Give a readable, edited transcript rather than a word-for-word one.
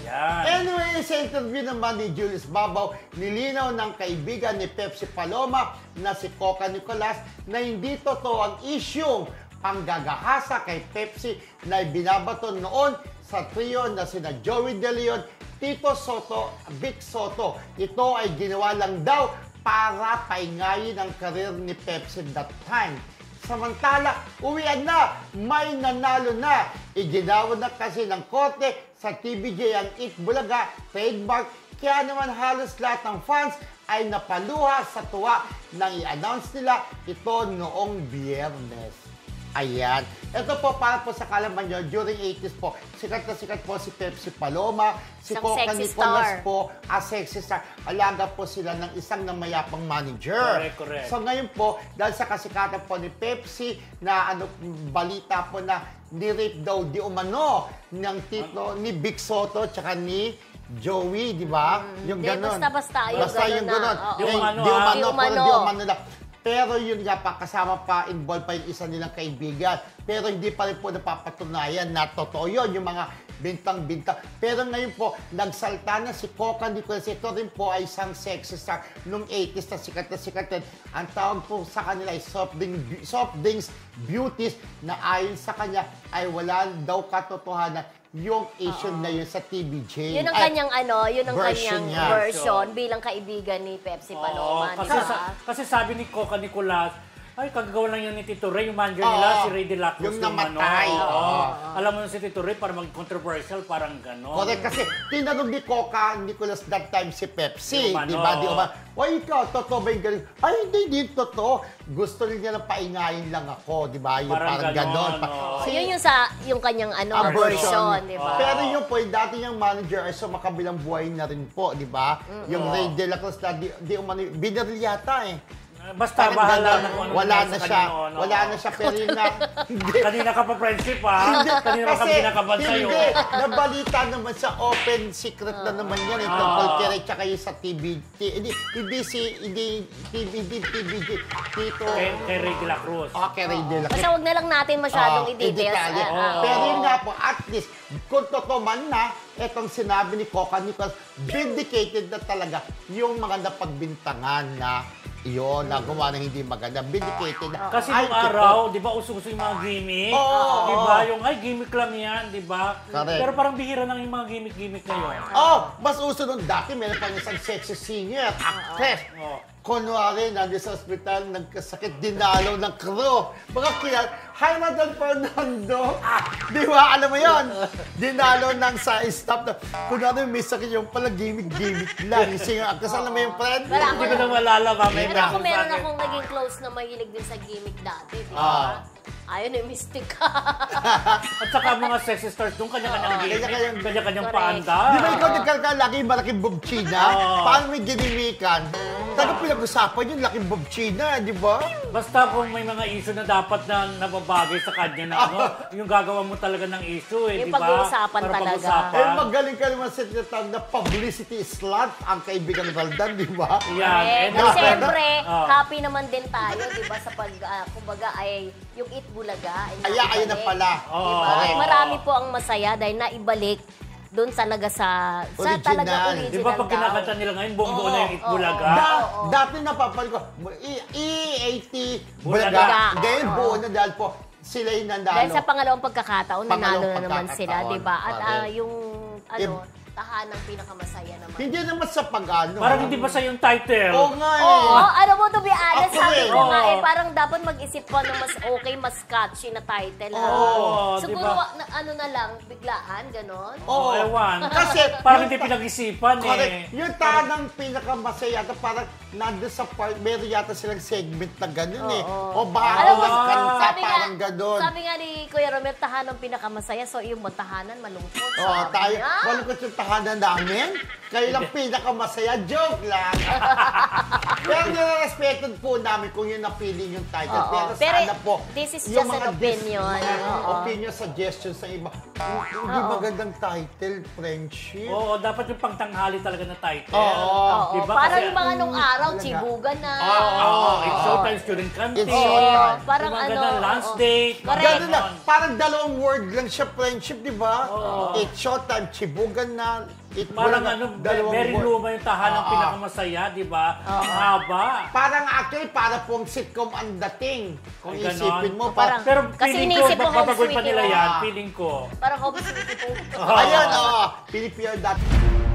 Ayan. Anyway, sa interview naman ni Julius Babaw, nilinaw ng kaibigan ni Pepsi Paloma na si Coca Nicolas na hindi totoo ang isyung panggagahasa kay Pepsi na binabato noon sa trio na sina Joey De Leon, Tito Soto, Vic Soto. Ito ay ginawa lang daw para paingayin ang karir ni Pepsi that time. Samantala, uwian na, may nanalo na. Iginawa na kasi ng korte sa TVJ ang Eat Bulaga trademark, kaya naman halos lahat ng fans ay napaluha sa tuwa nang i-announce nila ito noong Biyernes. Ayan. Ito po, para po sa kalaman nyo, during 80s po, sikat na sikat po si Pepsi Paloma, si Coca Nicolas po, as sexy star. Alaga po sila ng isang namayapang manager. Correct. So ngayon po, dahil sa kasikatan po ni Pepsi, na balita po na ni-rape daw di umano ng tito ni Vic Soto tsaka ni Joey, di ba? Yung gano'n. Basta yung gano'n. Di umano. Di umano lang. Pero yun nga pa, kasama pa, involved pa yung isa nilang kaibigan. Pero hindi pa rin po napapatunayan na totoo yun, yung mga bintang-bintang. Pero ngayon po, nagsalta na si Coca Nicolas. Ito rin po ay isang sexy star nung 80s na sikat din. Ang tawag po sa kanila ay soft drinks beauties na ayon sa kanya ay wala daw katotohanan yung issue na yun sa TVJ. Yun ang kanyang yun ang version kanyang version bilang kaibigan ni Pepsi Paloma. Kasi sabi ni Coca Nicolas, ay, kagagawa lang yan ni Tito Ray, yung manager nila, si Ray De La Cruz. Yung namatay. Alam mo si Tito Ray, para mag-controversial, parang gano'n. Correct, kasi tinanong ni Coca Nicolas that time si Pepsi, di ba? Oy, ikaw, totoo ba yung galing? Ay, hindi totoo. Gusto rin niya na paingayin lang ako, di ba? Yung parang gano'n. Yun yung kanyang version, di ba? Pero yun po, yung dati niyang manager ay sumakabilang buhay na rin po, di ba? Yung Ray De La Cruz na binaril yata eh. Basta bahala na kung ano wala na siya, pero yun na. Kanina ka pa friendship ha? Kanina pa kami kinakaban sa'yo. Hindi, nabalita naman sa open secret na naman yan. Ito, Volkerey, tsaka yung sa TVJ. Hindi TVJ. Tito. Kay Ray De La Cruz. Kay Ray De La Cruz. Basta huwag na lang natin masyadong i-details. Pero yun nga po, at least, kung totoo man na, etong sinabi ni Coca Nicolas, vindicated na talaga yung mga napagbintangan na iyon, nagawa na hindi maganda. Vindicated na. Kasi nung araw, di ba, uso-uso yung mga gimmick? Di ba? Yung, gimmick lang yan, di ba? Pero parang bihira nang yung mga gimmick ngayon. Mas uso nung dati, meron pa isang sexy singer, actress. Kunwari, nandun sa ospital, nagkasakit, dinalaw ng crew. Mga kilala, hi, Madam Fernando. Di ba? Alam mo yun? Dinalaw ng sa staff na, kunwari, may sakit yung pala gimmick lang. Yung singer actress, alam mo yung friend? Hindi ko na malala kami. Pero meron akong naging close na mahilig din sa gimmick dati, di ba? Ayun, yung mystic ka. At saka mga sexy stars doon, kanya-kanyang paanda. Di ba ikaw nagkakalaki yung malaking bobchina? Paano may ginimikan? Talagang pinag-usapan yung laking bobchina, di ba? Basta kung may mga issue na dapat na nababagay sa kanya na yung gagawa mo talaga ng issue di ba? Yung pag-uusapan talaga. Magaling ka naman sa tinatawag na publicity slut ang kaibigan Roldan, di ba? Yan. Siyempre, happy naman din tayo, di ba? Sa kumbaga ay yung Eat Bulaga. Ayun na pala. Diba? At marami po ang masaya dahil naibalik doon talaga sa talaga original. Di ba pag kinakanta nila ngayon, buong-buo na yung Eat Bulaga? Dati napapalit ko, E-A-T Bulaga. Ngayon buo na dahil po sila yung nandalo. Dahil sa pangalawang pagkakataon, nanalo na naman sila, di ba? At yung tahanang pinakamasaya naman. Hindi naman sa pag-ano. Parang hindi ba sa yung title? Oo nga eh. Oo, alam mo, to be honest, sabi ko nga parang dapat mag-isip pa ng mas okay, mas catchy na title. Siguro, na lang, biglaan, ganon. Oo, ewan. Kasi, parang hindi pinag-isipan Yung tahanang pinakamasaya, parang nandun sa part, meron yata silang segment na ganon O baka nagkanta, parang ganon. Sabi nga ni Kuya Romel, tahanang pinakamasaya, so yung tahanan malungkot. Tayo, malungkot yung tahanan namin. Kayo lang pinakamasaya. Joke lang. Pero nire-respected po namin kung yun ang feeling yung title. Oo. Pero sana po, this is yung just an mga opinion. Oo. opinion, suggestions sa iba. Hindi magandang title, friendship. Oo, dapat yung pangtanghali talaga na title. Oo. Diba? Parang Kasi- yung mga nung araw, Chibugan na. Oo, it's showtime, student canteen. It's showtime. Parang Yung mga ano, ganun, lunch oo. date. mga Correct. Ganun lang. ganon. Parang dalawang word lang siya, friendship, di ba? It's showtime, chibugan na. Parang ano, very luma yung tahanang pinakamasaya, di ba? Ang haba. Parang actually, para pong sitcom ang dating. Kung Ay, ganon. isipin mo. Parang- Pero Kasi feeling ko, inisip mo, babagoy Home pa nila Sweet yan, Home. feeling ko. Parang hopes po. Ayun, Pilipino.com.